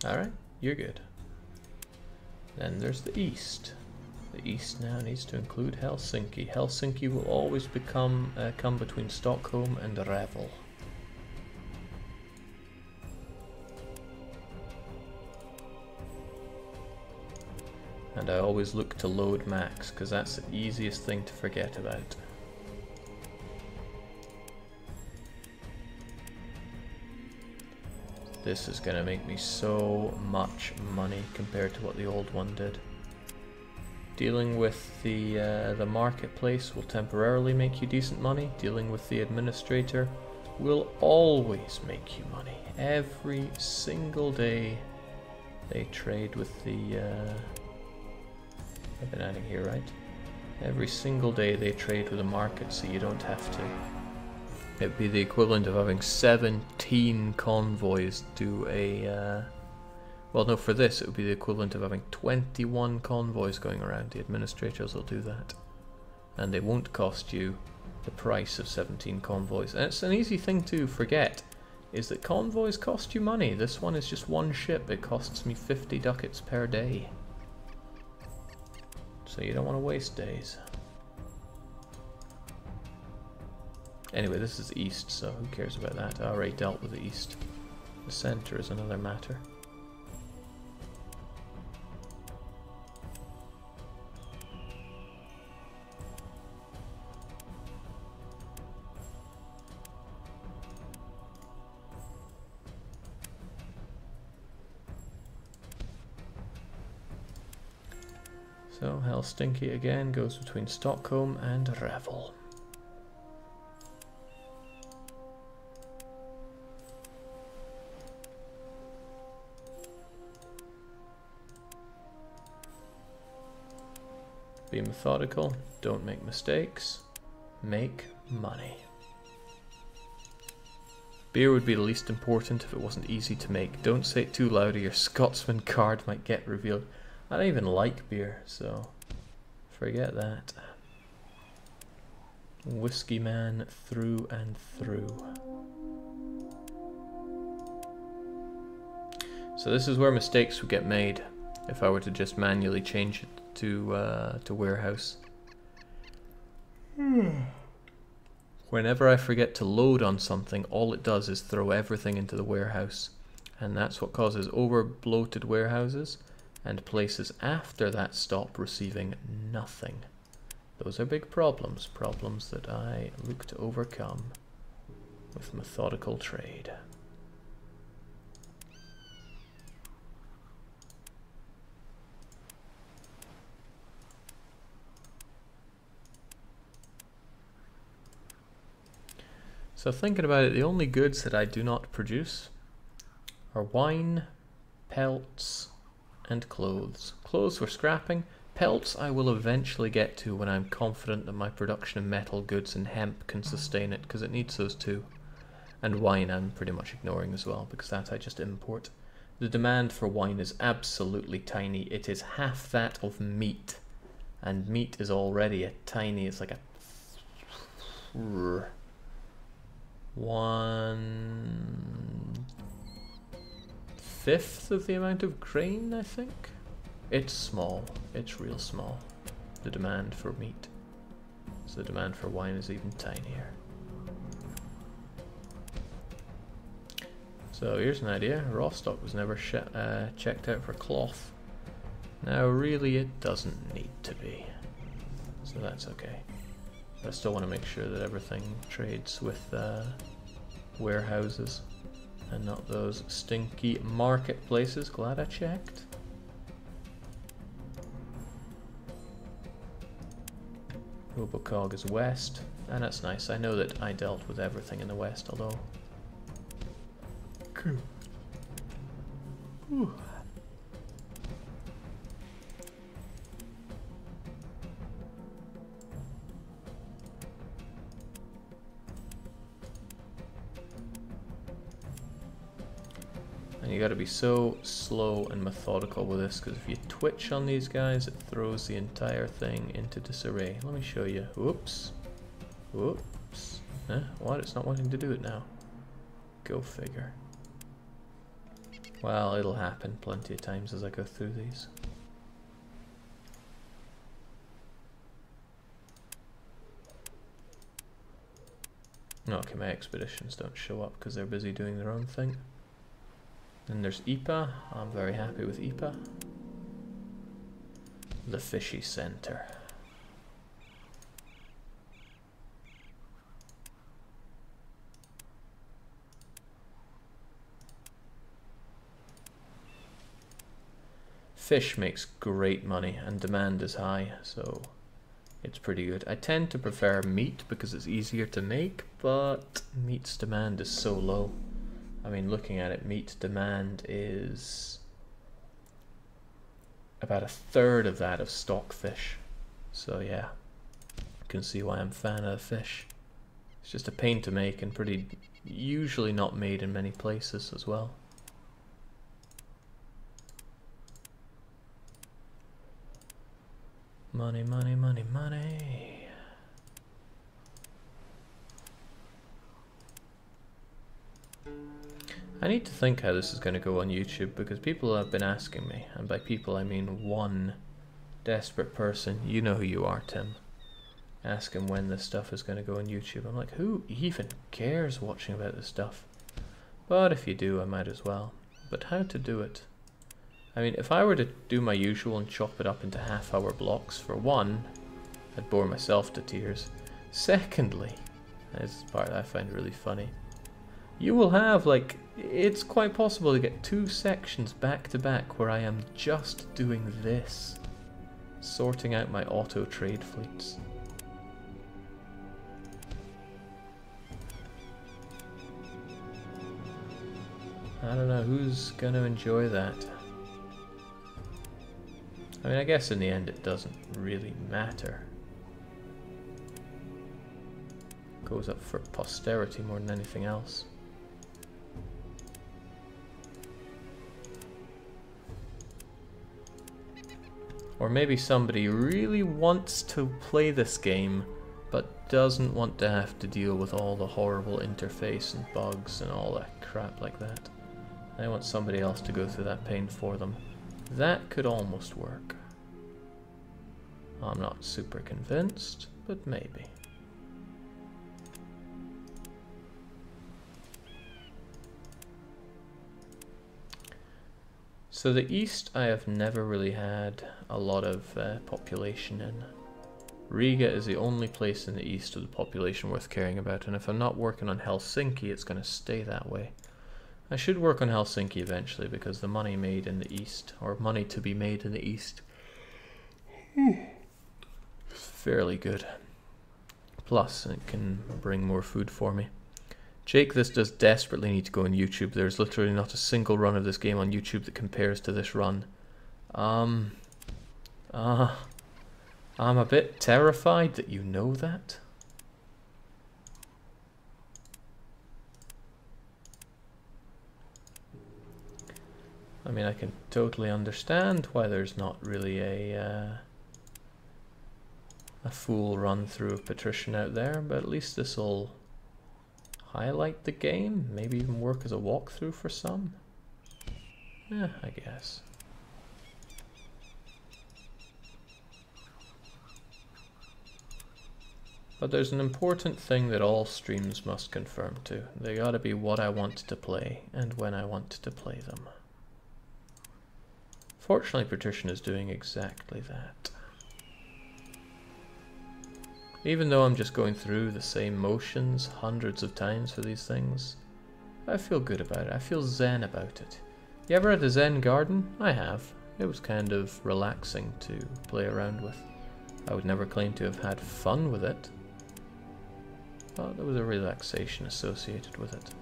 Alright, you're good. Then there's the east. The east now needs to include Helsinki. Helsinki will always come between Stockholm and Revel. And I always look to load max, because that's the easiest thing to forget about. This is going to make me so much money compared to what the old one did. Dealing with the marketplace will temporarily make you decent money. Dealing with the administrator will always make you money. Every single day they trade with the... I've been adding here, right? Every single day they trade with the market, so you don't have to. It'd be the equivalent of having 17 convoys do a... well, no, for this it would be the equivalent of having 21 convoys going around. The administrators will do that. And they won't cost you the price of 17 convoys. And it's an easy thing to forget, is that convoys cost you money. This one is just one ship. It costs me 50 ducats per day. So you don't want to waste days. Anyway, this is east, so who cares about that? I already dealt with the east. The center is another matter. So Helsinki again goes between Stockholm and Revel. Be methodical, don't make mistakes, make money. Beer would be the least important if it wasn't easy to make. Don't say it too loud or your Scotsman card might get revealed. I don't even like beer, so forget that. Whiskey man through and through. So this is where mistakes would get made if I were to just manually change it to warehouse. Whenever I forget to load on something, all it does is throw everything into the warehouse, and that's what causes over bloated warehouses and places after that stop receiving nothing. Those are big problems, problems that I look to overcome with methodical trade. So thinking about it, the only goods that I do not produce are wine, pelts, and clothes. Clothes for scrapping. Pelts I will eventually get to when I'm confident that my production of metal goods and hemp can sustain it, because it needs those too. And wine I'm pretty much ignoring as well, because that I just import. The demand for wine is absolutely tiny. It is half that of meat. And meat is already a tiny, it's like a 1/5 of the amount of grain, I think. It's small. It's real small. The demand for meat. So the demand for wine is even tinier. So here's an idea. Rostock was never checked out for cloth. Now really it doesn't need to be. So that's okay. But I still want to make sure that everything trades with warehouses and not those stinky marketplaces. Glad I checked. Robocog is west, and that's nice. I know that I dealt with everything in the west, although... Cool. Ooh. And you gotta be so slow and methodical with this, because if you twitch on these guys, it throws the entire thing into disarray. Let me show you. Whoops. Whoops. What? It's not wanting to do it now. Go figure. Well, it'll happen plenty of times as I go through these. Okay, my expeditions don't show up because they're busy doing their own thing. Then there's Ypres. I'm very happy with Ypres. The fishy center. Fish makes great money and demand is high, so it's pretty good. I tend to prefer meat because it's easier to make, but meat's demand is so low. I mean, looking at it, meat demand is about a third of that of stockfish. So yeah, you can see why I'm a fan of fish. It's just a pain to make and pretty usually not made in many places as well. Money, money, money, money. I need to think how this is going to go on YouTube because people have been asking me, and by people I mean one desperate person. You know who you are, Tim. Ask him when this stuff is going to go on YouTube. I'm like, who even cares watching about this stuff? But if you do, I might as well. But how to do it? I mean, if I were to do my usual and chop it up into half-hour blocks, for one, I'd bore myself to tears. Secondly, this is the part I find really funny, you will have, like, it's quite possible to get 2 sections back to back where I am just doing this, sorting out my auto trade fleets. I don't know who's going to enjoy that. I mean, I guess in the end it doesn't really matter. It goes up for posterity more than anything else. Or maybe somebody really wants to play this game but doesn't want to have to deal with all the horrible interface and bugs and all that crap like that. They want somebody else to go through that pain for them. That could almost work. I'm not super convinced, but maybe. So the East I have never really had a lot of population in. Riga is the only place in the East with the population worth caring about, and if I'm not working on Helsinki, it's going to stay that way. I should work on Helsinki eventually because the money made in the East, or money to be made in the East, is fairly good. Plus, it can bring more food for me. Jake, this does desperately need to go on YouTube. There's literally not a single run of this game on YouTube that compares to this run. I'm a bit terrified that you know that. I mean, I can totally understand why there's not really a full run through of Patrician out there, but at least this will highlight the game, maybe even work as a walkthrough for some. Yeah, I guess. But there's an important thing that all streams must conform to. They gotta be what I want to play and when I want to play them. Fortunately, Patrician is doing exactly that. Even though I'm just going through the same motions hundreds of times for these things, I feel good about it. I feel zen about it. You ever had a zen garden? I have. It was kind of relaxing to play around with. I would never claim to have had fun with it, but there was a relaxation associated with it.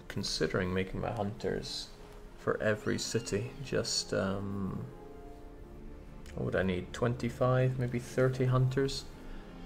Considering making my hunters for every city, just what would I need, 25, maybe 30 hunters?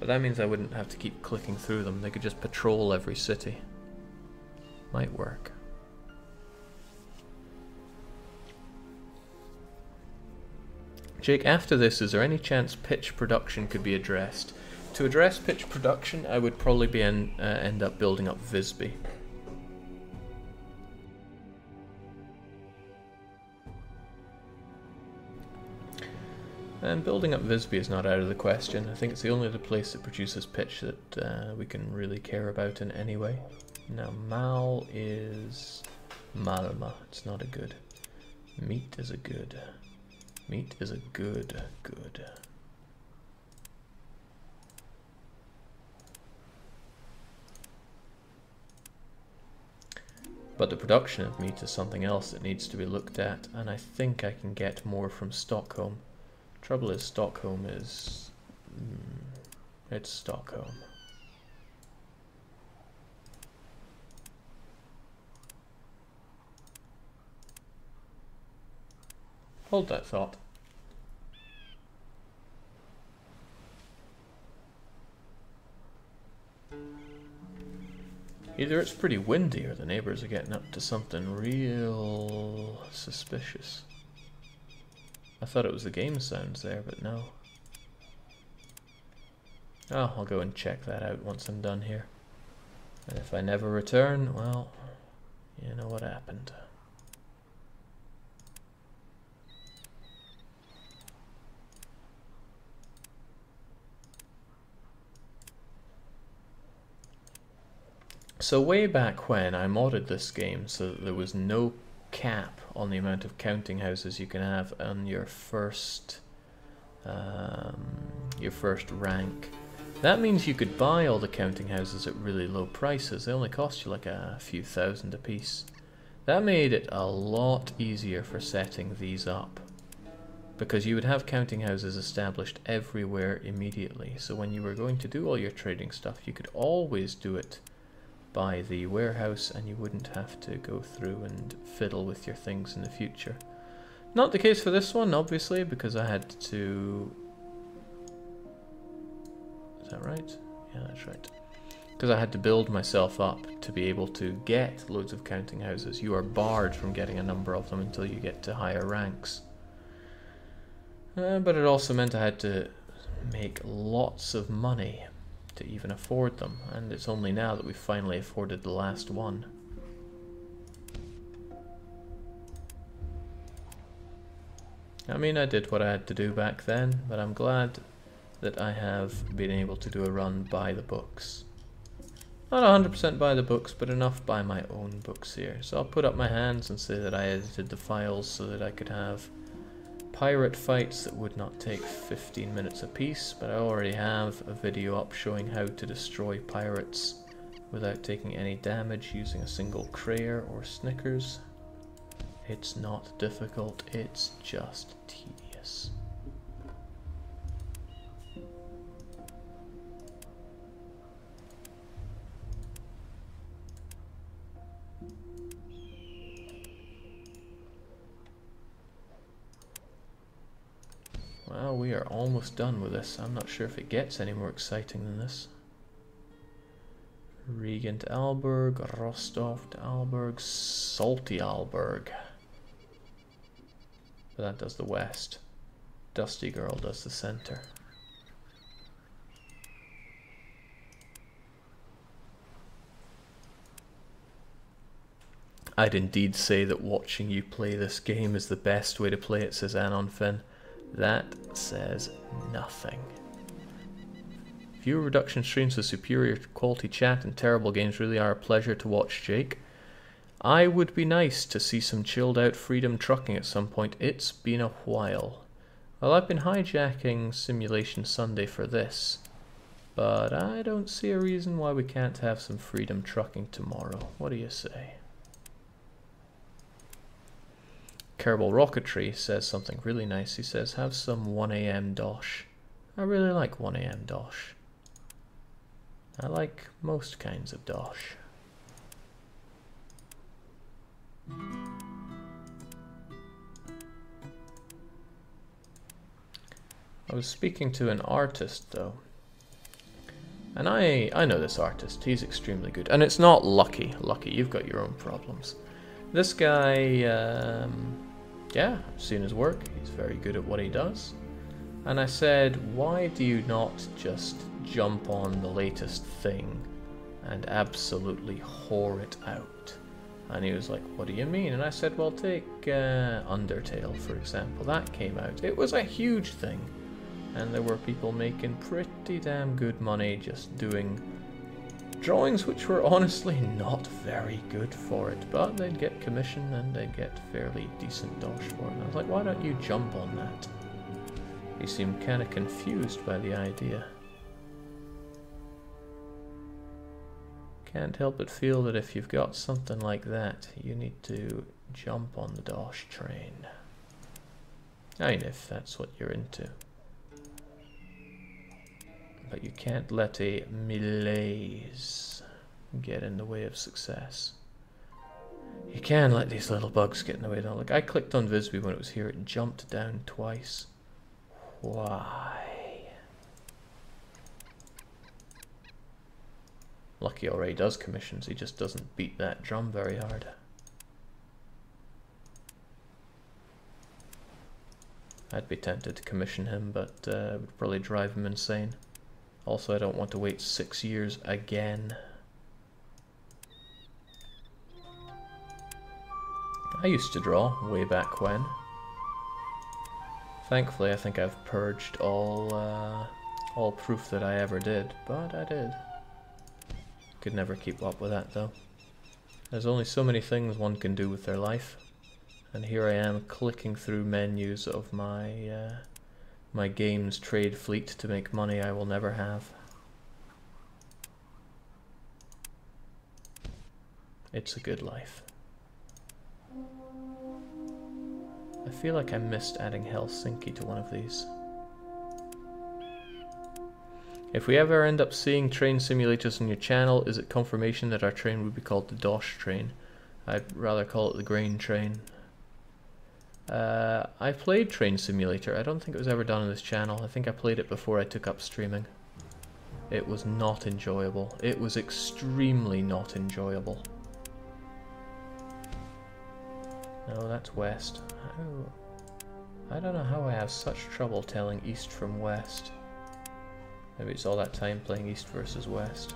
But that means I wouldn't have to keep clicking through them. They could just patrol every city. Might work. Jake, after this, is there any chance pitch production could be addressed? To address pitch production, I would probably end up building up Visby. And building up Visby is not out of the question. I think it's the only other place that produces pitch that we can really care about in any way. Now, Mal is Malma. It's not a good. Meat is a good. Meat is a good. But the production of meat is something else that needs to be looked at, and I think I can get more from Stockholm. Trouble is, Stockholm is... it's Stockholm. Hold that thought. Either it's pretty windy or the neighbors are getting up to something real suspicious. I thought it was the game sounds there, but no. Oh, I'll go and check that out once I'm done here. And if I never return, well, you know what happened. So way back when, I modded this game so that there was no cap on the amount of counting houses you can have on your first rank. That means you could buy all the counting houses at really low prices. They only cost you like a few thousand a piece. That made it a lot easier for setting these up, because you would have counting houses established everywhere immediately. So when you were going to do all your trading stuff, you could always do it by the warehouse, and you wouldn't have to go through and fiddle with your things in the future. Not the case for this one, obviously, because I had to... Is that right? Yeah, that's right. Because I had to build myself up to be able to get loads of counting houses. You are barred from getting a number of them until you get to higher ranks. But it also meant I had to make lots of money to even afford them, and it's only now that we've finally afforded the last one. I mean, I did what I had to do back then, but I'm glad that I have been able to do a run by the books. Not 100% by the books, but enough by my own books here. So I'll put up my hands and say that I edited the files so that I could have pirate fights that would not take 15 minutes apiece, but I already have a video up showing how to destroy pirates without taking any damage using a single Crayer or Snickers. It's not difficult, it's just tedious. Well, we are almost done with this. I'm not sure if it gets any more exciting than this. Regent Alberg, Rostov to Alberg, Salty Alberg. But that does the west. Dusty Girl does the center. I'd indeed say that watching you play this game is the best way to play it, says Anon Finn. That says nothing. Viewer reduction streams with superior quality chat and terrible games really are a pleasure to watch, Jake. I would be nice to see some chilled out Freedom Trucking at some point. It's been a while. Well, I've been hijacking Simulation Sunday for this, but I don't see a reason why we can't have some Freedom Trucking tomorrow. What do you say? Kerbal Rocketry says something really nice. He says, have some 1 AM dosh. I really like 1 AM dosh. I like most kinds of dosh. I was speaking to an artist though, and I know this artist. He's extremely good, and it's not Lucky. Lucky, you've got your own problems. This guy, yeah, I've seen his work. He's very good at what he does. And I said, why do you not just jump on the latest thing and absolutely whore it out? And he was like, what do you mean? And I said, well, take Undertale, for example. That came out. It was a huge thing. And there were people making pretty damn good money just doing drawings which were honestly not very good for it. But they'd get commission and they'd get fairly decent dosh for it. And I was like, why don't you jump on that? He seemed kind of confused by the idea. Can't help but feel that if you've got something like that, you need to jump on the dosh train. I mean, if that's what you're into. But you can't let a malaise get in the way of success. You can let these little bugs get in the way. Like, I clicked on Visby when it was here, it jumped down twice. Why? Lucky already does commissions, he just doesn't beat that drum very hard. I'd be tempted to commission him, but it would probably drive him insane. Also, I don't want to wait 6 years again. I used to draw way back when. Thankfully, I think I've purged all proof that I ever did, but I did. Could never keep up with that though. There's only so many things one can do with their life, and here I am clicking through menus of my my game's trade fleet to make money I will never have. It's a good life. I feel like I missed adding Helsinki to one of these. If we ever end up seeing train simulators on your channel, is it confirmation that our train would be called the Dosh train? I'd rather call it the grain train. I played Train Simulator. I don't think it was ever done on this channel. I think I played it before I took up streaming. It was not enjoyable. It was extremely not enjoyable. No, that's west. I don't know how I have such trouble telling east from west. Maybe it's all that time playing east versus west.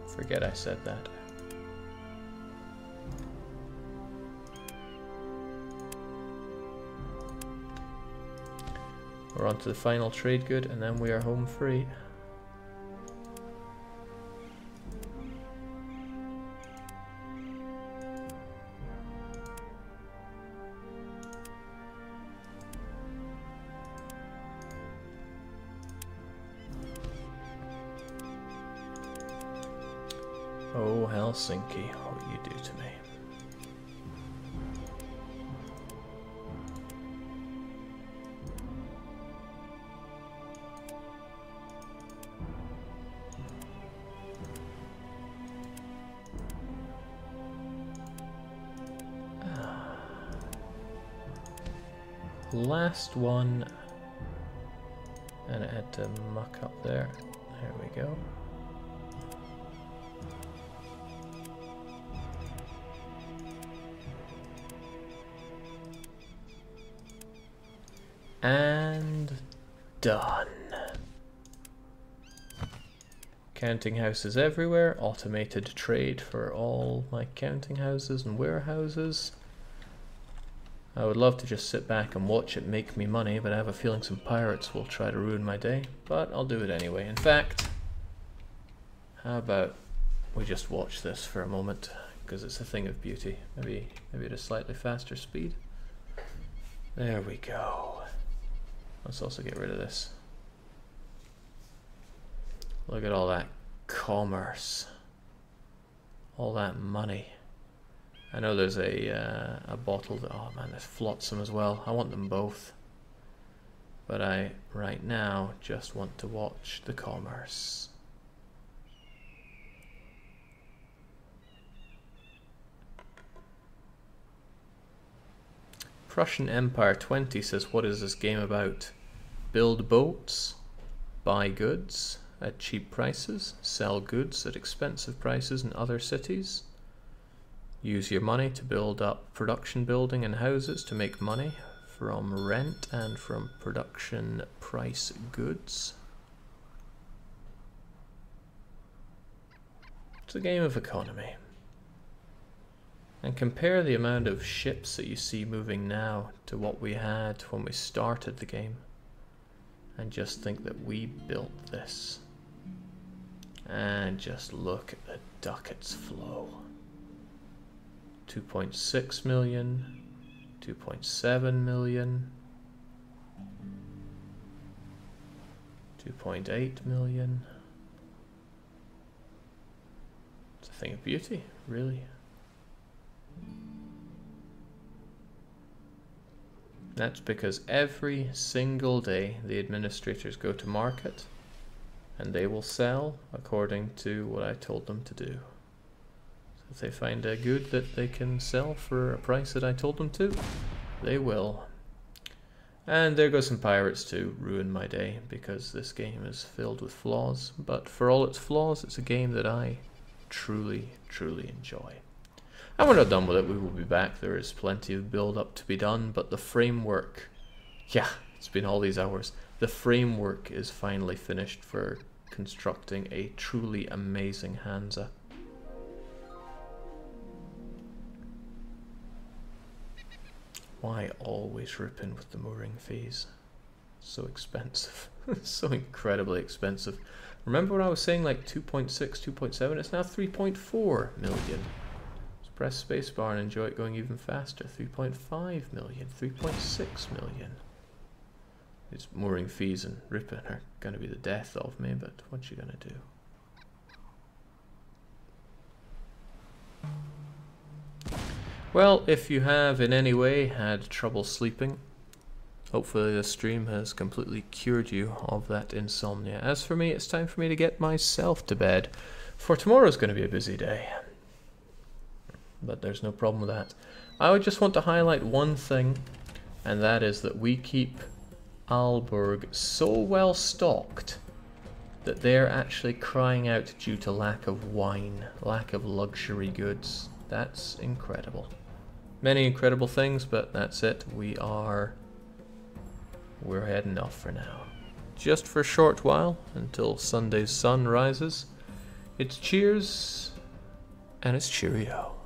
Forget I said that. We're on to the final trade good, and then we are home free. Oh, Helsinki, what you do to me. Last one, and it had to muck up there. There we go. And done. Counting houses everywhere, automated trade for all my counting houses and warehouses. I would love to just sit back and watch it make me money, but I have a feeling some pirates will try to ruin my day, but I'll do it anyway. In fact, how about we just watch this for a moment, because it's a thing of beauty. Maybe at a slightly faster speed. There we go. Let's also get rid of this. Look at all that commerce. All that money. I know there's a bottle that, oh man, there's flotsam as well. I want them both. But I, right now, just want to watch the commerce. Prussian Empire 20 says, what is this game about? Build boats, buy goods at cheap prices, sell goods at expensive prices in other cities. Use your money to build up production building and houses to make money from rent and from production price goods. It's a game of economy. And compare the amount of ships that you see moving now to what we had when we started the game. And just think that we built this. And just look at the ducats flow. 2.6 million, 2.7 million, 2.8 million. It's a thing of beauty, really. That's because every single day the administrators go to market and they will sell according to what I told them to do. So if they find a good that they can sell for a price that I told them to, they will. And there go some pirates to ruin my day, because this game is filled with flaws, but for all its flaws, it's a game that I truly, truly enjoy. And we're not done with it, we will be back. There is plenty of build up to be done, but the framework, yeah, it's been all these hours. The framework is finally finished for constructing a truly amazing Hansa. Why always ripping with the mooring fees? So expensive. So incredibly expensive. Remember when I was saying like 2.6, 2.7? It's now 3.4 million. Press spacebar and enjoy it going even faster. 3.5 million, 3.6 million. These mooring fees and ripping are going to be the death of me, but what you going to do? Well, if you have in any way had trouble sleeping, hopefully this stream has completely cured you of that insomnia. As for me, it's time for me to get myself to bed, for tomorrow's going to be a busy day. But there's no problem with that. I would just want to highlight one thing, and that is that we keep Aalborg so well stocked that they're actually crying out due to lack of wine, lack of luxury goods. That's incredible. Many incredible things, but that's it. We're heading off for now. Just for a short while, until Sunday's sun rises. It's cheers, and it's cheerio.